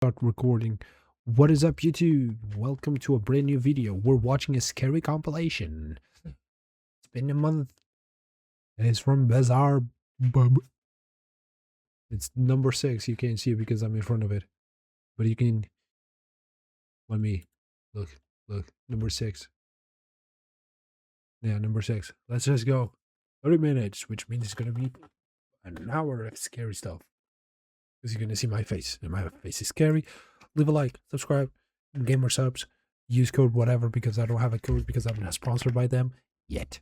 Start recording. What is up, YouTube? Welcome to a brand new video. We're watching a scary compilation. It's been a month. And it's from Bazaar Bub. It's number 6. You can't see it because I'm in front of it. But you can let me look. Number 6. Yeah, number 6. Let's just go. 30 minutes, which means it's gonna be an hour of scary stuff. Because you're gonna see my face, and my face is scary. Leave a like, subscribe, gamer subs, use code whatever because I don't have a code because I'm not sponsored by them yet.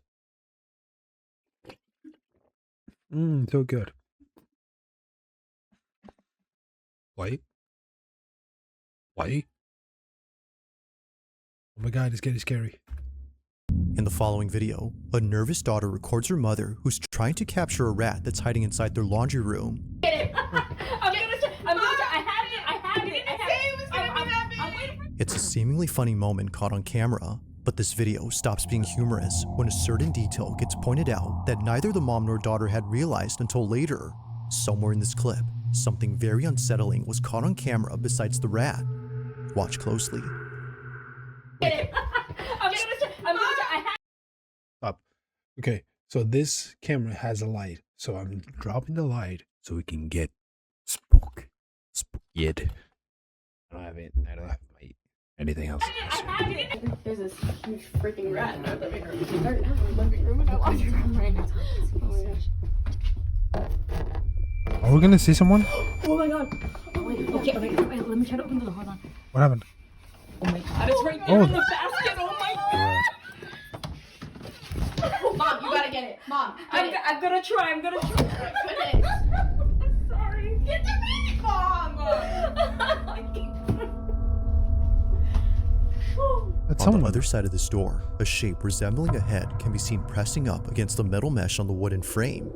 So good. Wait. Oh my god, it's getting scary. In the following video, a nervous daughter records her mother who's trying to capture a rat that's hiding inside their laundry room. It's a seemingly funny moment caught on camera, but this video stops being humorous when a certain detail gets pointed out that neither the mom nor daughter had realized until later. Somewhere in this clip, something very unsettling was caught on camera besides the rat. Watch closely. Up. Okay, so this camera has a light, so I'm dropping the light so we can get spooked. I don't have it. I don't have anything else. There's this huge freaking rat in our living room. They're in our living room and our laundry room right now. Oh my gosh. Are we gonna see someone? Oh my god. Oh wait, okay, let me try to open the door. Hold on. What happened? Oh my god, it's right there in the basket. Oh my god. Mom, you gotta get it. Mom, I'm gonna try. I'm gonna try. Oh my goodness. I'm sorry. Get the baby, Mom. On the other side of this door, a shape resembling a head can be seen pressing up against the metal mesh on the wooden frame.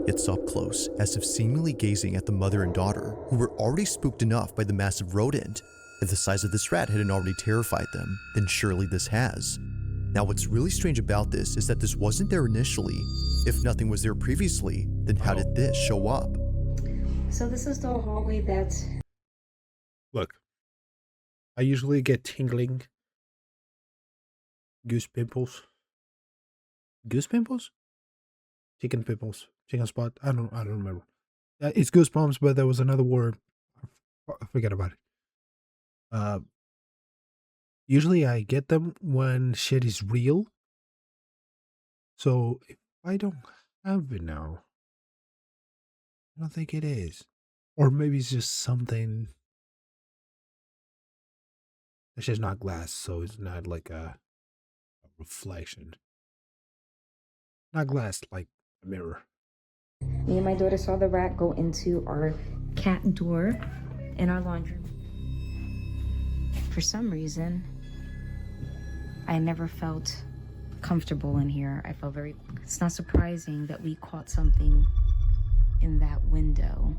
It's up close, as if seemingly gazing at the mother and daughter, who were already spooked enough by the massive rodent. If the size of this rat hadn't already terrified them, then surely this has. Now what's really strange about this is that this wasn't there initially. If nothing was there previously, then how did this show up? So this is the hallway that's... Look, I usually get tingling goose pimples. Goose pimples? Chicken pimples. Chicken spot. I don't remember. It's goosebumps, but there was another word. I forget about it. Usually I get them when shit is real. So if I don't have it now, I don't think it is. Or maybe it's just something. It's just not glass, so it's not like a reflection. Not glass, like a mirror. Me and my daughter saw the rat go into our cat door in our laundry room. For some reason, I never felt comfortable in here. I felt very... It's not surprising that we caught something in that window.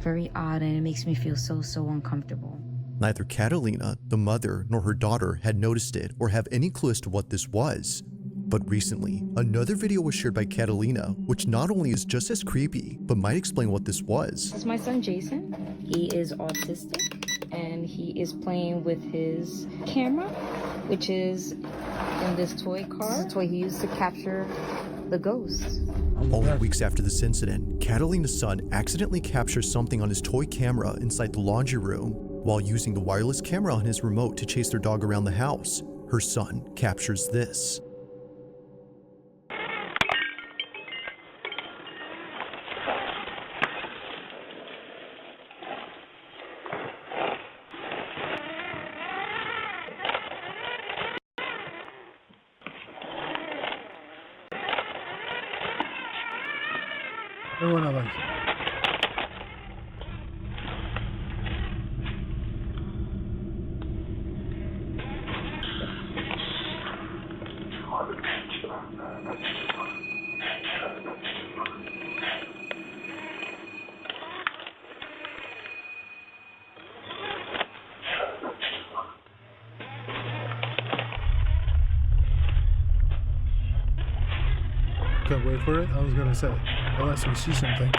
Very odd, and it makes me feel so uncomfortable. Neither Catalina, the mother, nor her daughter had noticed it or have any clue as to what this was. But recently, another video was shared by Catalina, which not only is just as creepy, but might explain what this was. This is my son Jason. He is autistic, and he is playing with his camera, which is in this toy car. It's what he used to capture the ghosts. Only weeks after this incident, Catalina's son accidentally captures something on his toy camera inside the laundry room. While using the wireless camera on his remote to chase their dog around the house, her son captures this. Everyone else. Can't wait for it. I was gonna say, unless we see something.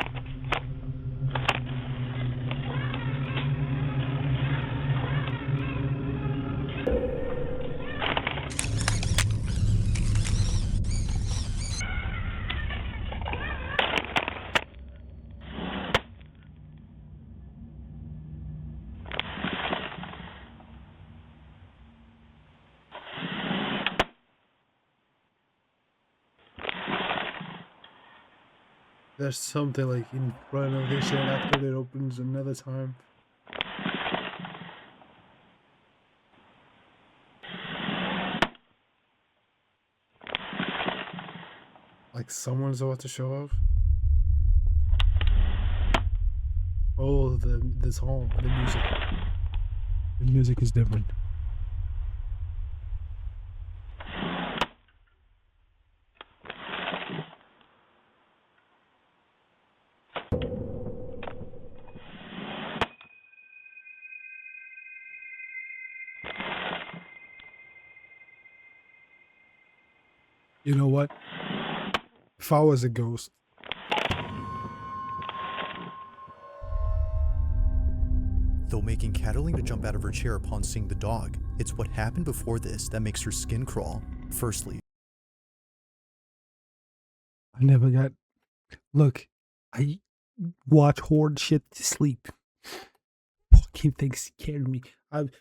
There's something like in front of this shit after it opens another time. Like someone's about to show up. Oh, the song, the music. The music is different. You know what? If I was a ghost, Though making Catalina jump out of her chair upon seeing the dog, it's what happened before this that makes her skin crawl. Firstly, I never got. Look, I watch horror shit to sleep. Fucking things scared me. I've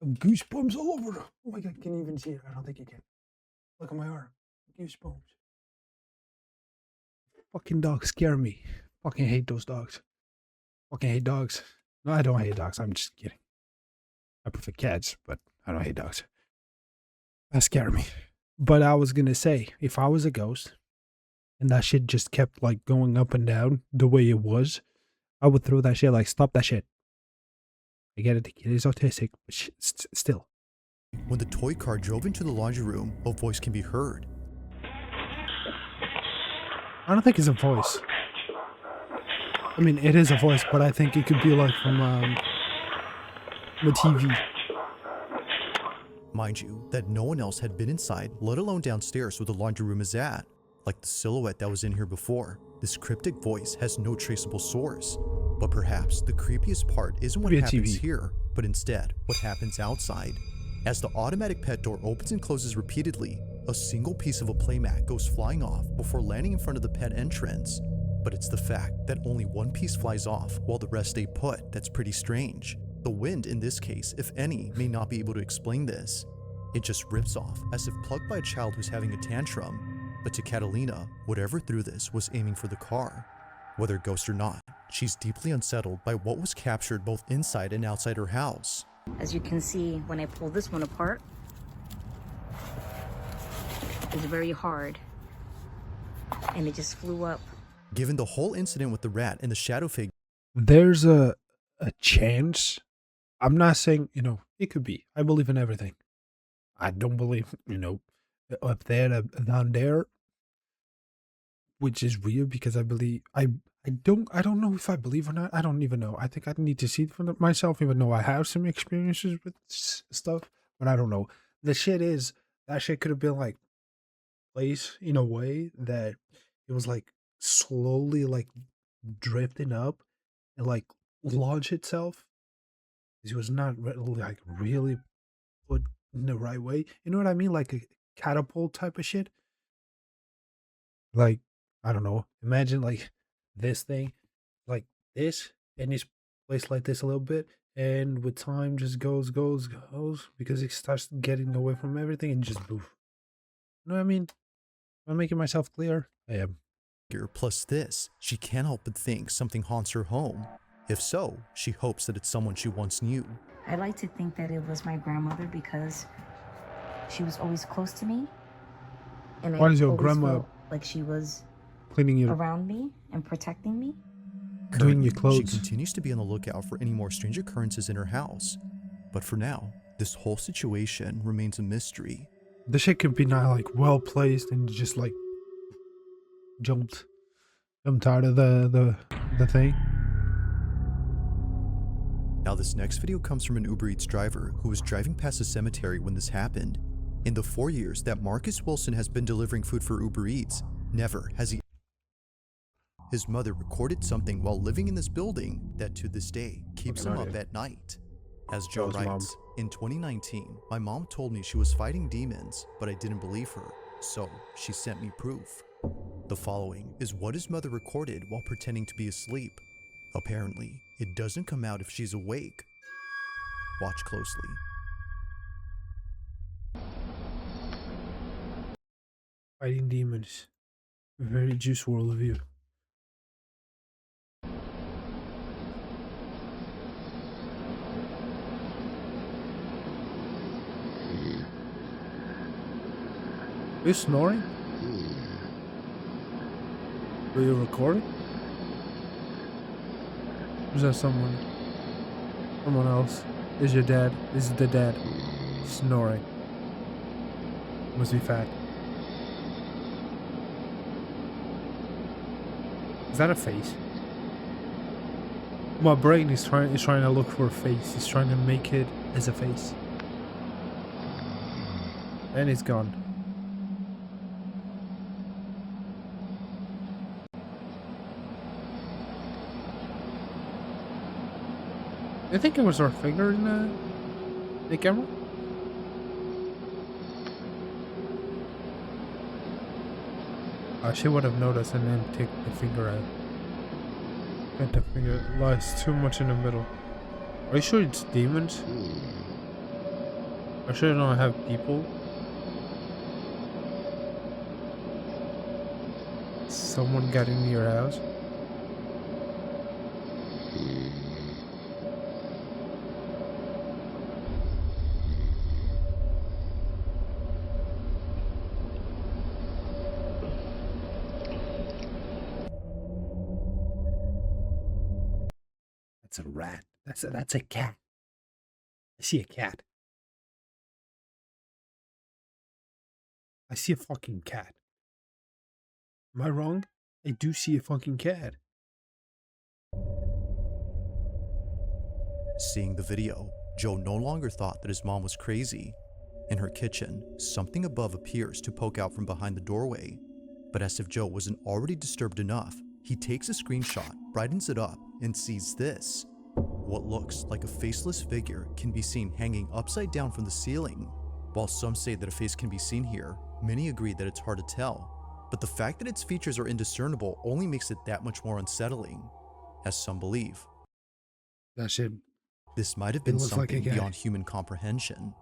goosebumps all over. Oh my god, can you even see it? I don't think you can. Look at my arm. Goosebumps. Fucking dogs scare me. Fucking hate those dogs. Fucking hate dogs. No, I don't hate dogs. I'm just kidding. I prefer cats, but I don't hate dogs. That scare me. But I was gonna say, if I was a ghost and that shit just kept like going up and down the way it was, I would throw that shit like, stop that shit. I get it, the kid is autistic, but still. when the toy car drove into the laundry room, a voice can be heard. I don't think it's a voice. I mean, it is a voice, but I think it could be like from the TV. Mind you, that no one else had been inside, let alone downstairs where the laundry room is at. Like the silhouette that was in here before, this cryptic voice has no traceable source. But perhaps the creepiest part isn't what Maybe a happens TV. here, but instead what happens outside. As the automatic pet door opens and closes repeatedly, a single piece of a playmat goes flying off before landing in front of the pet entrance. But it's the fact that only one piece flies off while the rest stay put that's pretty strange. The wind in this case, if any, may not be able to explain this. It just rips off as if plucked by a child who's having a tantrum. But to Catalina, whatever threw this was aiming for the car. Whether ghost or not, she's deeply unsettled by what was captured both inside and outside her house. As you can see, when I pull this one apart, it's very hard. And it just flew up. Given the whole incident with the rat and the shadow figure, There's a chance. I'm not saying, it could be. I believe in everything. I don't believe, up there, down there, which is weird because I believe, I don't know if I believe or not. I don't even know. I think I need to see it for myself, even though I have some experiences with stuff, but I don't know. The shit is, that shit could have been like placed in a way that it was like slowly like drifting up and like launch itself. It was not like really put in the right way. You know what I mean? Like a catapult type of shit. Like, I don't know. Imagine like this thing, like this, and it's placed like this a little bit, and with time just goes because it starts getting away from everything and just poof. You know what I mean? Am I making myself clear? I am. plus this, she can't help but think something haunts her home. If so, she hopes that it's someone she once knew. I like to think that it was my grandmother because she was always close to me. And Why I is your always grandma felt like she was cleaning your, around me and protecting me. doing your Currently, clothes? She continues to be on the lookout for any more strange occurrences in her house. But for now, this whole situation remains a mystery. The shit could be not like well placed and just like jumped out of the thing. Now this next video comes from an Uber Eats driver who was driving past a cemetery when this happened. In the 4 years that Marcus Wilson has been delivering food for Uber Eats, never has he. His mother recorded something while living in this building that to this day keeps him up at night. As Joe Joe's mom. writes, in 2019, my mom told me she was fighting demons, but I didn't believe her, so she sent me proof. The following is what his mother recorded while pretending to be asleep. Apparently, it doesn't come out if she's awake. Watch closely. Fighting demons. Very juice world of you. Are you snoring? Are you recording? Or is that someone? Someone else? Is your dad? Is the dad snoring? Must be fat. Is that a face? My brain is trying to look for a face. It's trying to make it as a face. And it's gone. I think it was our finger in the camera. She would have noticed and then take the finger out. And the finger lies too much in the middle. Are you sure it's demons? Are you sure you don't have people? Someone got into your house? That's a rat. That's a cat. I see a cat. I see a fucking cat. Am I wrong? I do see a fucking cat. Seeing the video, Joe no longer thought that his mom was crazy. In her kitchen, something above appears to poke out from behind the doorway. But as if Joe wasn't already disturbed enough, he takes a screenshot, brightens it up, and sees this. What looks like a faceless figure can be seen hanging upside down from the ceiling. While some say that a face can be seen here, many agree that it's hard to tell. But the fact that its features are indiscernible only makes it that much more unsettling, as some believe. That shit. This might have been looks like a something guy. beyond human comprehension.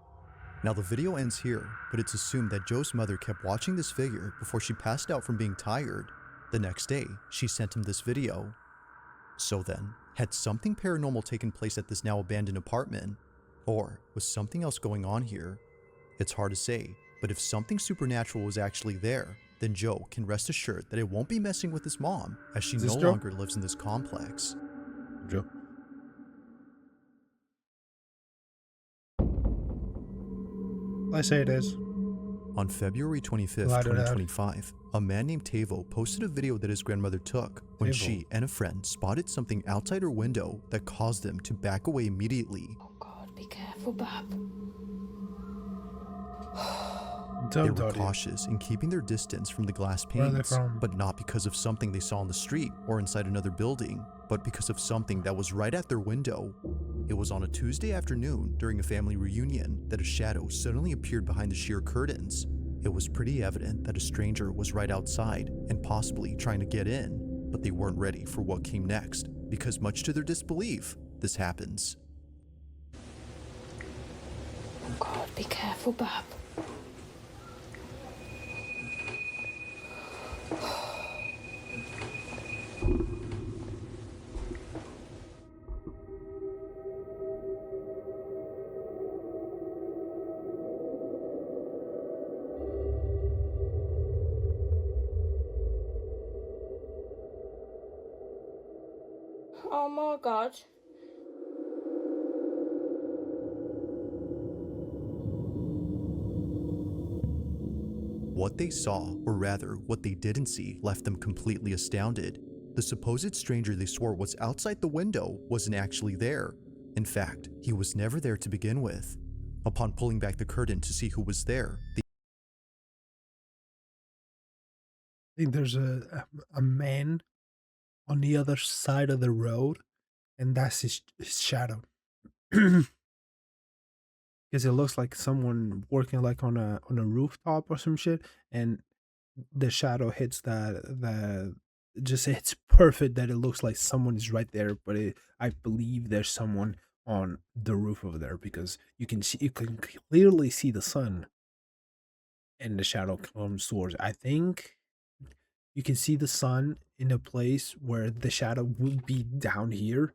Now the video ends here, but it's assumed that Joe's mother kept watching this figure before she passed out from being tired. The next day, she sent him this video. So then, had something paranormal taken place at this now abandoned apartment? Or was something else going on here? It's hard to say, but if something supernatural was actually there, then Joe can rest assured that it won't be messing with his mom, as she Is no this Joe? longer lives in this complex. Joe. I say it is. On February 25th, Light it out. 2025, a man named Tavo posted a video that his grandmother took when Tavo. she and a friend spotted something outside her window that caused them to back away immediately. Oh God, be careful, Bob. They were cautious in keeping their distance from the glass Where are they panes, from? but not because of something they saw on the street or inside another building, but because of something that was right at their window. It was on a Tuesday afternoon during a family reunion that a shadow suddenly appeared behind the sheer curtains. It was pretty evident that a stranger was right outside and possibly trying to get in, but they weren't ready for what came next, because much to their disbelief, this happens. Oh God, be careful, Bob. Oh my God. What they saw, or rather, what they didn't see, left them completely astounded. The supposed stranger they swore was outside the window wasn't actually there. In fact, he was never there to begin with. Upon pulling back the curtain to see who was there, they I think there's a man on the other side of the road, and that's his shadow. Because it looks like someone working like on a rooftop or some shit, and the shadow hits the just it's perfect that it looks like someone is right there, but I believe there's someone on the roof over there because you can clearly see the sun, and the shadow comes towards. I think you can see the sun in a place where the shadow would be down here.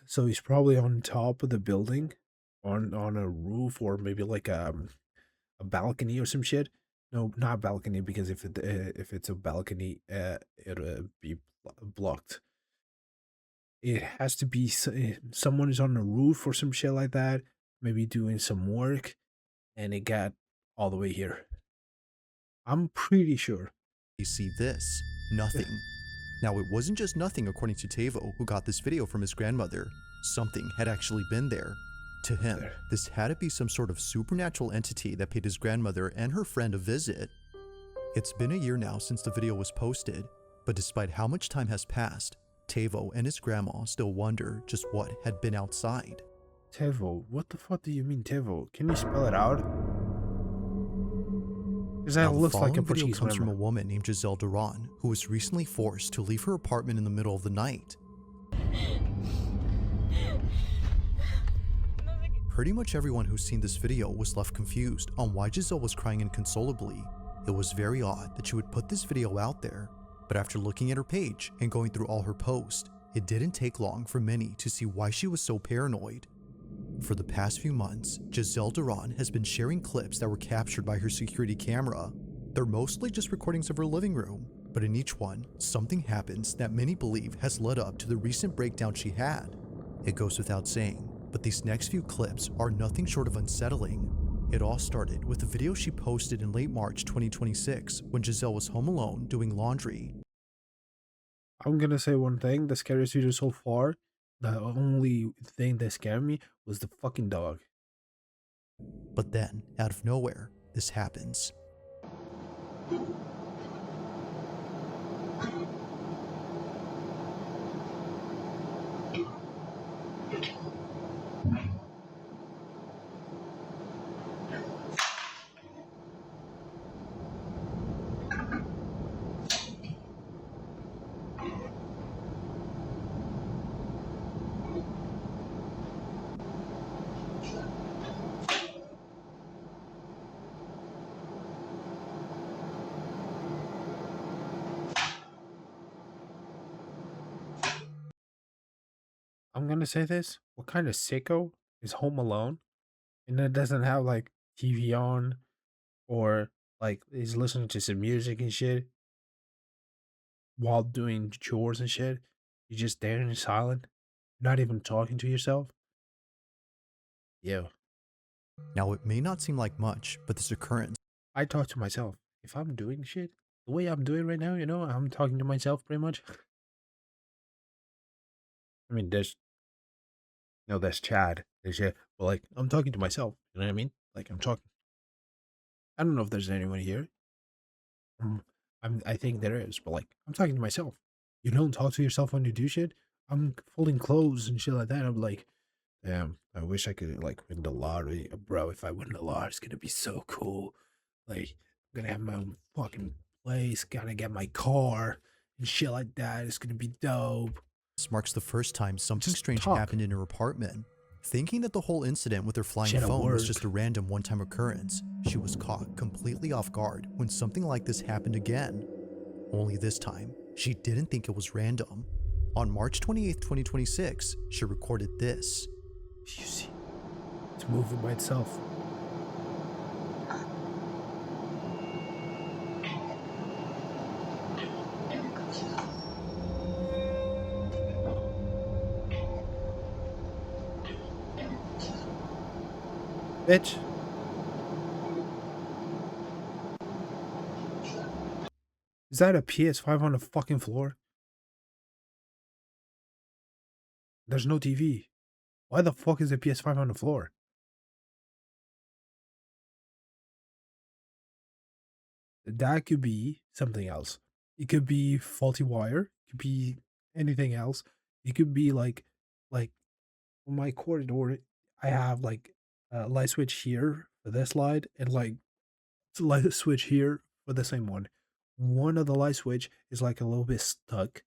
So he's probably on top of the building, on a roof or maybe like a balcony or some shit. No, not balcony, because if it's a balcony, it'll be blocked. It has to be someone is on the roof or some shit like that, maybe doing some work, and it got all the way here. I'm pretty sure. You see this? Nothing. Now, it wasn't just nothing according to Tavo, who got this video from his grandmother. Something had actually been there. To him, this had to be some sort of supernatural entity that paid his grandmother and her friend a visit. It's been a year now since the video was posted, but despite how much time has passed, Tavo and his grandma still wonder just what had been outside. Tevo, what the fuck do you mean Tevo? Can you spell it out? Because that looks like a video Portuguese comes from a number. woman named Giselle Duran, who was recently forced to leave her apartment in the middle of the night. Pretty much everyone who's seen this video was left confused on why Giselle was crying inconsolably. It was very odd that she would put this video out there, but after looking at her page and going through all her posts, it didn't take long for many to see why she was so paranoid. For the past few months, Giselle Duran has been sharing clips that were captured by her security camera. They're mostly just recordings of her living room, but in each one, something happens that many believe has led up to the recent breakdown she had. It goes without saying, but these next few clips are nothing short of unsettling. It all started with a video she posted in late March 2026 when Giselle was home alone doing laundry. I'm gonna say one thing, the scariest video so far, the only thing that scared me was the fucking dog. But then, out of nowhere, this happens. I'm gonna say this, what kind of sicko is home alone and it doesn't have like TV on or like is listening to some music and shit while doing chores and shit? You're just there and silent, not even talking to yourself. Yo, Now, it may not seem like much, but this occurrence I talk to myself. If I'm doing shit the way I'm doing right now, I'm talking to myself pretty much. I mean, that's Chad. There's yeah, but like I'm talking to myself. You know what I mean? Like I'm talking. I don't know if there's anyone here. I think there is, but like I'm talking to myself. You don't talk to yourself when you do shit. I'm folding clothes and shit like that. I'm like, damn, I wish I could like win the lottery, bro. If I win the lottery, it's gonna be so cool. Like I'm gonna have my own fucking place. Gonna get my car and shit like that. It's gonna be dope. marks the first time something Just strange talk. happened in her apartment. Thinking that the whole incident with her flying She had a phone was word. just a random one-time occurrence, she was caught completely off guard when something like this happened again. Only this time, she didn't think it was random. On March 28, 2026, she recorded this. You see, it's moving by itself. Bitch. Is that a PS5 on the fucking floor? There's no TV. Why the fuck is a PS5 on the floor? That could be something else. It could be faulty wire. It could be anything else. It could be like on my corridor, I have like a light switch here for this light and like a light switch here for the same one. One of the light switch is like a little bit stuck.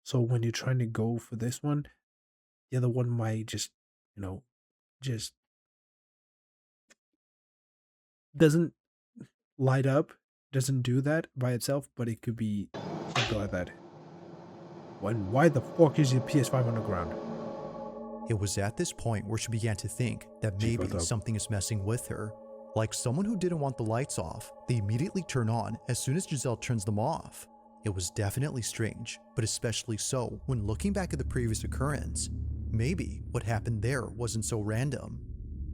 So when you're trying to go for this one, the other one might just, just doesn't light up, doesn't do that by itself, but it could be something like that. Why the fuck is your PS5 on the ground? It was at this point where she began to think that She maybe fucked up. something is messing with her. Like someone who didn't want the lights off, they immediately turn on as soon as Giselle turns them off. It was definitely strange, but especially so when looking back at the previous occurrence. Maybe what happened there wasn't so random.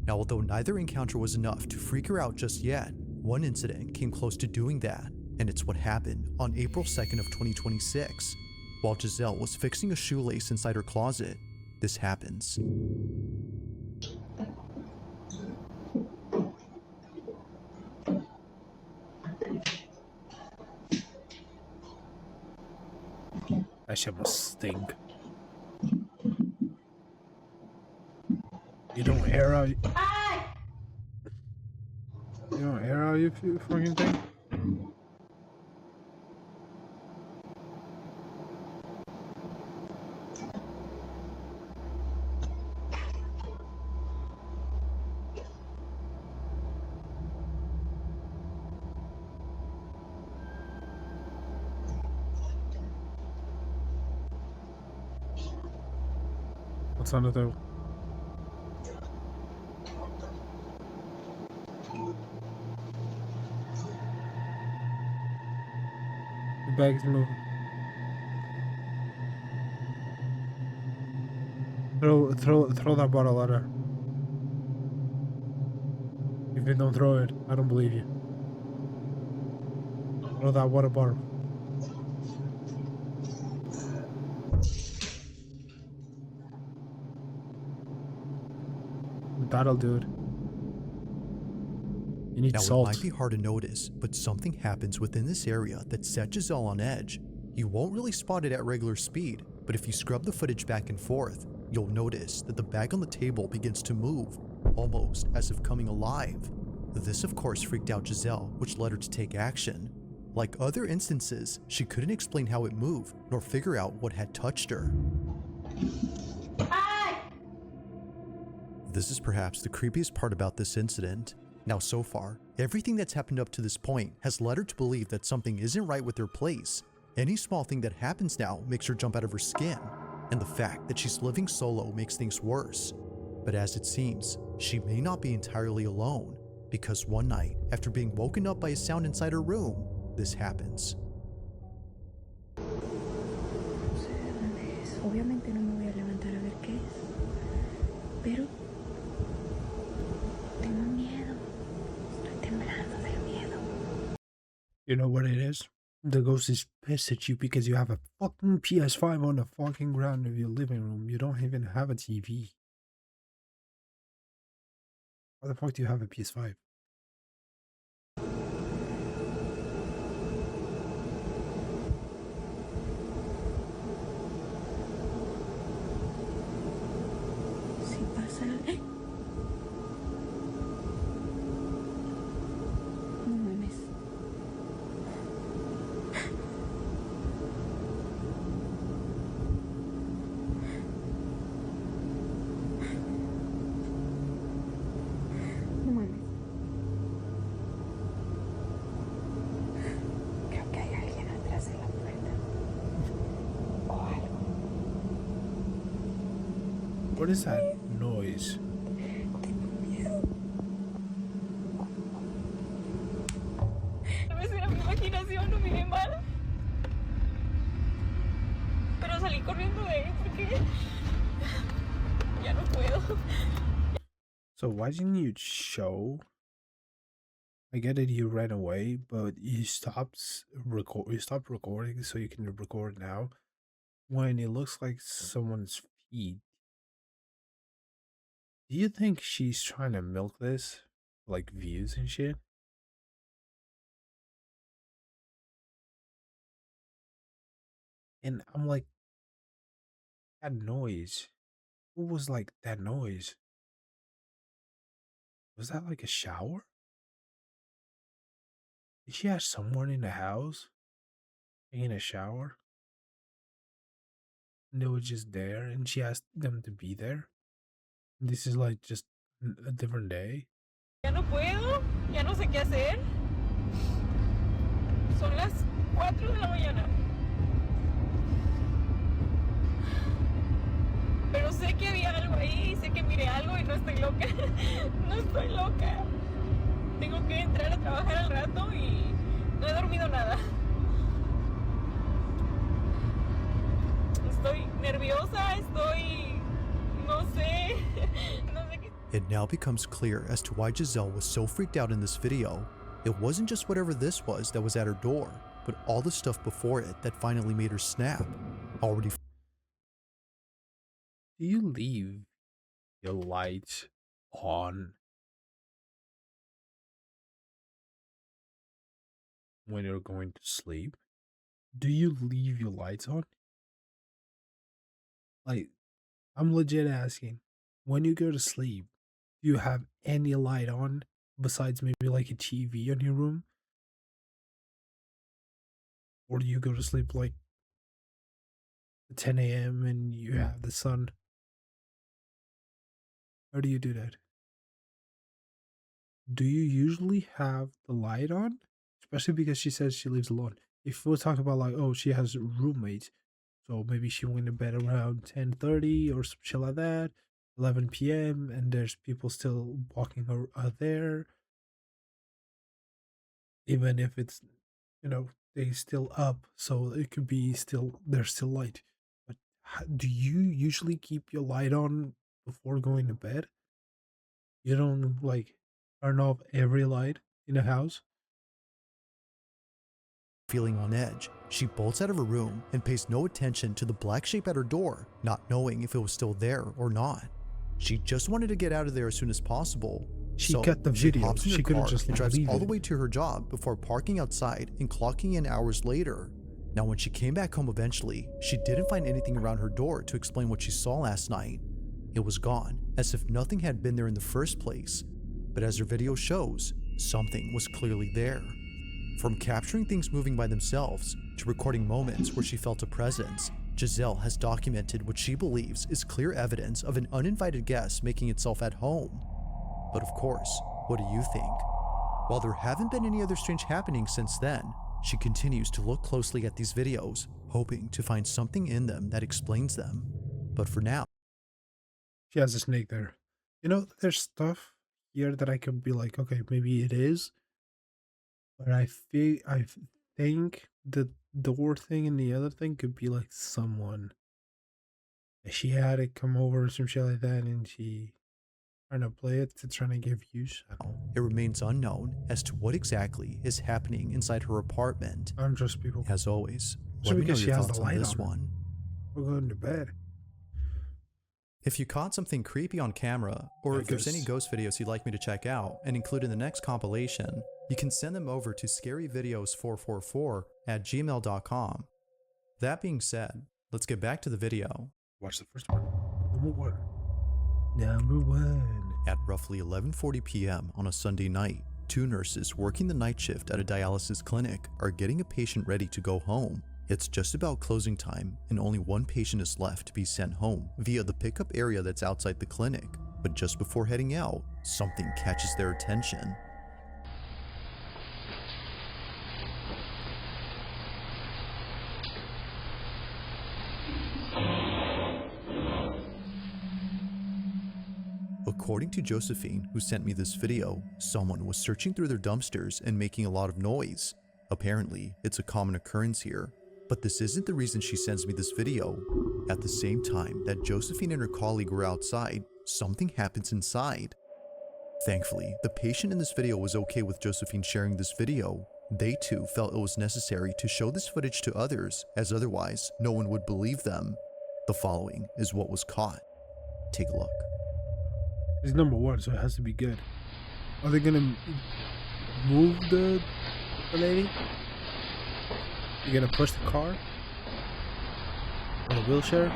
Now, although neither encounter was enough to freak her out just yet, one incident came close to doing that, and it's what happened on April 2nd of 2026. While Giselle was fixing a shoelace inside her closet, this happens. That shit must stink. You don't air out. You don't air out your fucking thing? What's under the... The bag is moving. Throw that bottle at her. If you don't throw it, I don't believe you. Throw that water bottle. That'll do it. You need now, salt. It might be hard to notice, but something happens within this area that set Giselle on edge. You won't really spot it at regular speed, but if you scrub the footage back and forth, you'll notice that the bag on the table begins to move, almost as if coming alive. This of course freaked out Giselle, which led her to take action. Like other instances, she couldn't explain how it moved, nor figure out what had touched her. This is perhaps the creepiest part about this incident. Now so far, everything that's happened up to this point has led her to believe that something isn't right with her place. Any small thing that happens now makes her jump out of her skin, and the fact that she's living solo makes things worse. But as it seems, she may not be entirely alone, because one night, after being woken up by a sound inside her room, this happens. Obviamente no me voy a levantar a ver qué es, pero tengo miedo, estoy temblando del miedo. You know what it is? The ghost is pissed at you because you have a fucking PS5 on the fucking ground of your living room. You don't even have a TV. Why the fuck do you have a PS5? Si pasa, no mames. No mames. Creo que hay alguien atrás de la puerta. O algo. What is that noise? Tengo miedo. Tal vez era mi imaginación, no miré mal. Pero salí corriendo de ahí porque ya no puedo. So why didn't you show? I get it, you ran away, but you stopped recording so you can record now when it looks like someone's feet. Do you think she's trying to milk this? Like views and shit? And I'm like, that noise. What was like that noise? Was that like a shower? Did she have someone in the house taking a shower? And they were just there and she asked them to be there? This is like just a different day. Ya no puedo, ya no sé qué hacer. Son las 4 de la mañana. Pero sé que había algo ahí, sé que miré algo y no estoy loca. No estoy loca. tengo que entrar a trabajar al rato y no he dormido nada. Estoy nerviosa, no sé, no sé qué. It now becomes clear as to why Giselle was so freaked out in this video. It wasn't just whatever this was that was at her door, but all the stuff before it that finally made her snap. Already. Do you leave your lights on when you're going to sleep? Do you leave your lights on? Like, I'm legit asking, when you go to sleep, do you have any light on besides maybe like a TV in your room? Or do you go to sleep like at 10 a.m. and you have the sun? How do you do that? Do you usually have the light on? Especially because she says she lives alone. If we're talking about like, oh, she has roommates, so maybe she went to bed around 10:30 or some shit like that, 11 p.m. and there's people still walking there, even if it's, they still up, so it could be still there's still light. But do you usually keep your light on before going to bed? You don't like turn off every light in the house? Feeling on edge, she bolts out of her room and pays no attention to the black shape at her door, not knowing if it was still there or not. She just wanted to get out of there as soon as possible. She So cut the she video. hops in She her couldn't car just and drives leave all the it. way to her job before parking outside and clocking in hours later. Now, when she came back home eventually, she didn't find anything around her door to explain what she saw last night. It was gone, as if nothing had been there in the first place. But as her video shows, something was clearly there. From capturing things moving by themselves to recording moments where she felt a presence, Giselle has documented what she believes is clear evidence of an uninvited guest making itself at home. But of course, what do you think? While there haven't been any other strange happenings since then, she continues to look closely at these videos, hoping to find something in them that explains them. But for now, She has a snake there. There's stuff here that I could be like, okay, maybe it is. But I think the door thing and the other thing could be like someone. She had it come over or some shit like that, and she trying to play it to trying to give views. it remains unknown as to what exactly is happening inside her apartment. I don't trust people. As always, So let me know because she your has the thoughts on light this on. one. We're going to bed. If you caught something creepy on camera, or I if there's any guess. ghost videos you'd like me to check out and include in the next compilation, you can send them over to scaryvideos444@gmail.com. That being said, let's get back to the video. Watch the first one. Number one. Number one. At roughly 11:40 p.m. on a Sunday night, two nurses working the night shift at a dialysis clinic are getting a patient ready to go home. It's just about closing time, and only one patient is left to be sent home via the pickup area that's outside the clinic. But just before heading out, something catches their attention. According to Josephine, who sent me this video, someone was searching through their dumpsters and making a lot of noise. Apparently, it's a common occurrence here. But this isn't the reason she sends me this video. At the same time that Josephine and her colleague were outside, something happens inside. Thankfully, the patient in this video was okay with Josephine sharing this video. They too felt it was necessary to show this footage to others, as otherwise no one would believe them. The following is what was caught. Take a look. It's number one, so it has to be good. Are they gonna move the lady? You gonna push the car? Or the wheelchair?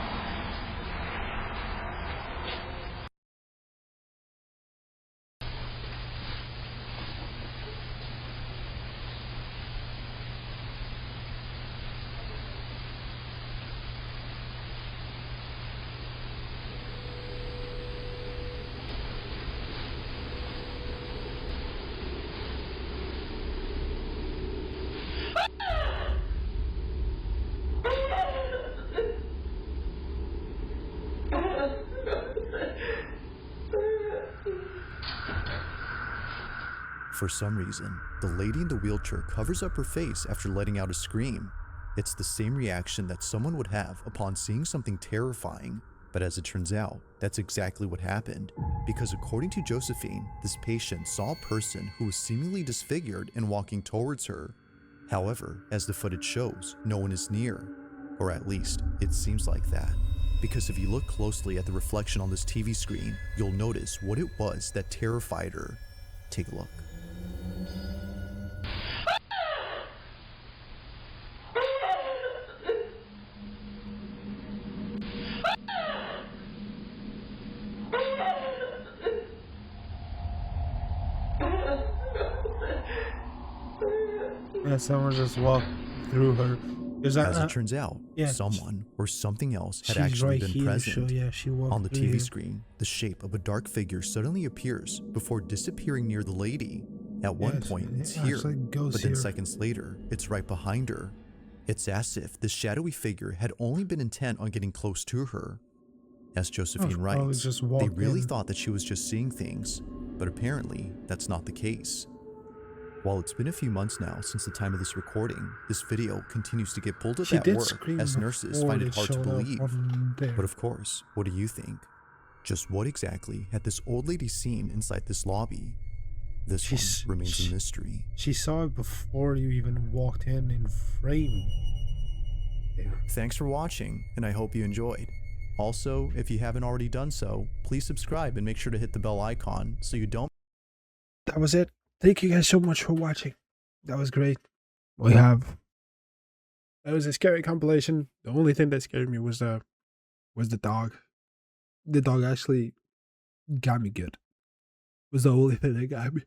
For some reason, the lady in the wheelchair covers up her face after letting out a scream. It's the same reaction that someone would have upon seeing something terrifying. But as it turns out, that's exactly what happened, because according to Josephine, this patient saw a person who was seemingly disfigured and walking towards her. However, as the footage shows, no one is near, or at least it seems like that. Because if you look closely at the reflection on this TV screen, you'll notice what it was that terrified her. Take a look. Yeah, someone just walked through her. As it turns out, someone or something else had actually been present. So yeah, she walked On the through TV here. screen, the shape of a dark figure suddenly appears before disappearing near the lady. At one point, it's here, but then seconds later, it's right behind her. It's as if the shadowy figure had only been intent on getting close to her. As Josephine writes, they really thought that she was just seeing things, but apparently that's not the case. While it's been a few months now since the time of this recording, this video continues to get pulled up at work as nurses find it hard to believe. But of course, what do you think? Just what exactly had this old lady seen inside this lobby? This one remains a mystery. She saw it before you even walked in frame. Thanks for watching, and I hope you enjoyed. Also, if you haven't already done so, please subscribe and make sure to hit the bell icon so you don't. That was it. Thank you guys so much for watching. That was great. That was a scary compilation. The only thing that scared me was the dog. The dog actually got me good. Was the only thing that got me.